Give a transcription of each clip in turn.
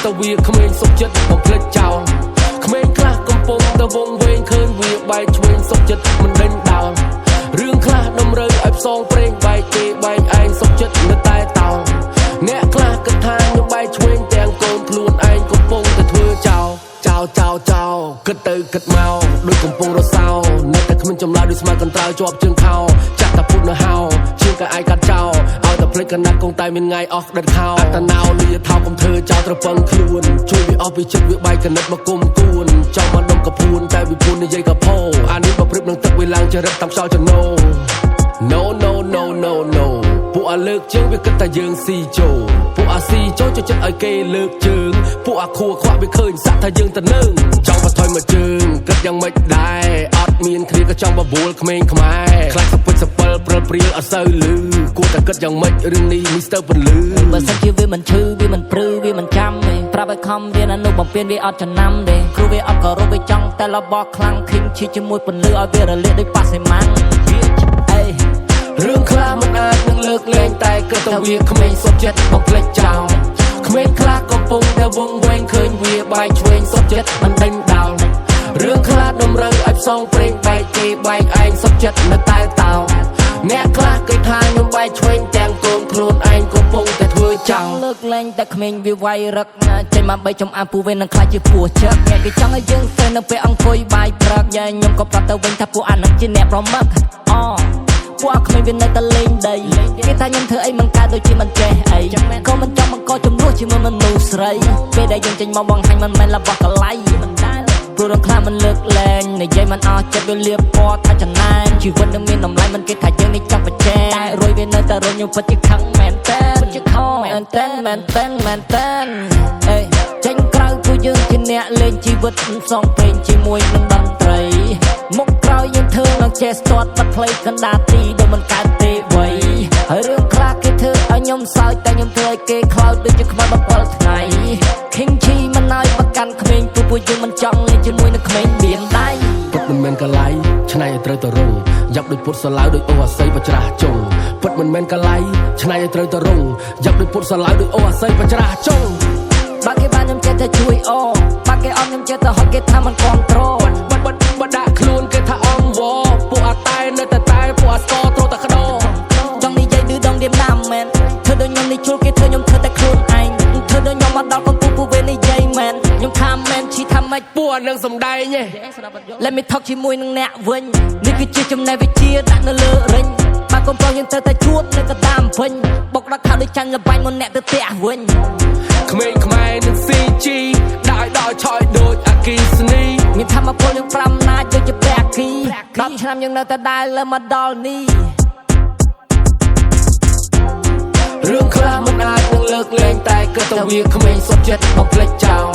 តែវាក្មេងសុខចិត្តបំភ្លេចចោលក្មេងខ្លះកំពុងតែវងវែងឃើញវាបែកឆ្វេងសុខចិត្តមិនដេញដោលរឿងខ្លះតម្រូវឲ្យផ្សងព្រេងបែកគេបែកឯងសុខចិត្តនៅតែតោអ្នកខ្លះគិតថាខ្ញុំបែកឆ្វេងទាំងកូនខ្លួនឯងកំពុងតែធ្វើចោលគិតទៅគិតមកដូចកំពុងរសោនៅតែគ្មានចម្លើយដូចស្មើកន្ត្រៅជាប់ជើងខោចាក់តែពុតនៅហោជាងក៏អាចកាត់ចោលឲ្យតែភ្លេចកណាត់គង់តែមានថ្ងៃអស់ដិតខោអត្តណោលាថោកុំធ្វើចោលត្រពឹងខ្លួនជួយវាអស់ពីចិត្តវាបែកកណិតមកគុំគួនចង់មកដុំកពួនតែវាពួននិយាយកផោអានេះបើព្រឹបនឹងទឹកវាឡើងចរិតតាមខ្យល់ចំណោ No ពួកអាលើកជើងវាគិតតែយើងស៊ីចូលពួកអាស៊ីចូលចូលចិត្តឲ្យគេលើកជើងពួកអាខួខ្វាក់វាឃើញសាក់ថាយើងទៅនឹងចង់មកថយមកជើងគិតយ៉ាងម៉េចដែរអត់មានគ្នាក៏ចង់បបួលក្មេងខ្មែរខ្លាចសពុចសពិលព្រិលព្រៀលអត់សូវលឺគួរតែគិតយ៉ាងម៉េចរឿងនេះមីស្ទ័រពន្លឺបើសិនជាវាមិនឈឺវាមិនព្រឺវាមិនចាំទេប្រាប់ឲ្យខំរៀនអនុបំពេញវាអត់ចំណាំទេគ្រូវាអត់ក៏រកវាចង់តែរបស់ខ្លាំងឃីងឈីជាមួយពន្លឺឲ្យវារលាកដូចប៉ាសេម៉ាំងរឿងខ្លះមិនអាចនឹងលើកលែងតែគិតតែវាក្មេងសុខចិត្តបំភ្លេចចោលក្មេងខ្លះកំពុងតែវងវែងឃើញវាបែកឆ្វេងសុខចិត្តមិនដេញដោលរឿងខ្លះតម្រូវឲ្យផ្សងព្រេងបែកគេបែកឯងសុខចិត្តនៅតែតោអ្នកខ្លះគេថាខ្ញុំបែកឆ្វេងទាំងកូនខ្លួនឯងកំពុងតែធ្វើចោលលើកលែងតែក្មេងវាវាយរឹកចេញមកបីចំអាពូវិញនឹងខ្លាចជាពោះជឹកអ្នកគេចង់ឲ្យយើងទៅនៅពេលអង្គុយបាយព្រឹកយ៉ាខ្ញុំក៏ប្រាប់ទៅវិញថាពួកអានឹងជាអ្នកប្រមឹកពួកក្មេងវានៅតែលេងដីគេថាខ្ញុំធ្វើអីមិនកើតដូចជាមិនចេះអីក៏មិនចង់បង្កចំនួនជាមួយមនុស្សស្រីពេលដែលយើងចេញមកបង្ហាញមិនមែនរបស់កលៃមិនដែរព្រោះរឿងខ្លះមិនលើកលែងនិយាយមិនអស់ចិត្តវាលៀបពណ៌ថាចំណែនជីវិតនឹងមានតម្លៃមិនគេថាយើងនេះចង់បច្ចេតែរួយវានៅតែរញខ្ញុំពិតជាខឹងមែនតើពិតជាខំមែនតើអេចេញក្រៅពួកយើងជាអ្នកលេងជីវិតផ្សងព្រេងជាមួយនឹងតន្ត្រីមុខក្រោយយើងធ្វើនឹងចេះស្ទាត់បាត់ផ្លេកណ្ដាទីដែលមិនកើតទេវ័យហើយរឿងខ្លះគេធ្វើឲ្យខ្ញុំសើចតែខ្ញុំធ្វើឲ្យគេខ្លោចដូចជាខ្មៅ7ថ្ងៃ King Chi មិនឲ្យប្រកាន់ក្មេងពួកយើងមិនចង់លេងជាមួយនឹងក្មេងមានដៃពិតមិនមែនកលៃឆ្នៃឲ្យត្រូវទៅរងយ៉ាប់ដូចពុតសាឡាវដូចអូអាស័យបច្រាស់ចុងពិតមិនមែនកលៃឆ្នៃឲ្យត្រូវទៅរងយ៉ាប់ដូចពុតសាឡាវដូចអូអាស័យបច្រាស់ចុងបាក់គេបានខ្ញុំចេះតែជួយអូបាក់គេអត់ខ្ញុំចេះតែហត់គេថាមិនគ្រប់គ្រងបដាក់ខ្លួនគេថាអងវពួកអាតែនៅតែពួកអាស្គរត្រូវតែក្តោចង់និយាយឌឺដងឌៀមណាមមែនធ្វើដូចខ្ញុំនេះជួលគេធ្វើខ្ញុំធ្វើតែខ្លួនឯងធ្វើដូចខ្ញុំអត់ដល់កំពុងពួកវានិយាយមែនខ្ញុំថាមែនឈីថាម៉េចពួកនឹងសំដែងទេ Let me talk ជាមួយនឹងអ្នកវិញនេះគឺជាចំណេះវិជ្ជាដាក់នៅលើរិញបើកុំប្រងយើងទៅតែជួបនៅកតាមវិញបុកដាក់ខោដូចចាញ់លបាញ់មកអ្នកទៅផ្ទះវិញក្មេងខ្មែរនឹង CG ដាក់ឲ្យដល់ឆយដូចអាគីសនីមានធម្មពលយើង5ណាចដូចជាព្រះគី10ឆ្នាំយើងនៅតែដើរលើមកដល់នេះរឿងខ្លះមិនអាចនឹងលើកលែងតែគិតតែវាក្មេងសុខចិត្តបំភ្លេចចោល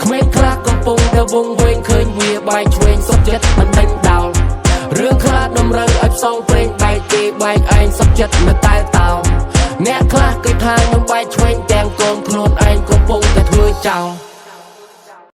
ក្មេងខ្លះកំពុងតែវងវែងឃើញវាបែកឆ្វេងសុខចិត្តមិនដេញដោលរឿងខ្លះតម្រូវឲ្យផ្សងព្រេងបែកគេបែកឯងសុខចិត្តនៅតែតោអ្នកខ្លះគេថាខ្ញុំបែកឆ្វេងទាំងកូនខ្លួនឯងកំពុងតែធ្វើចោល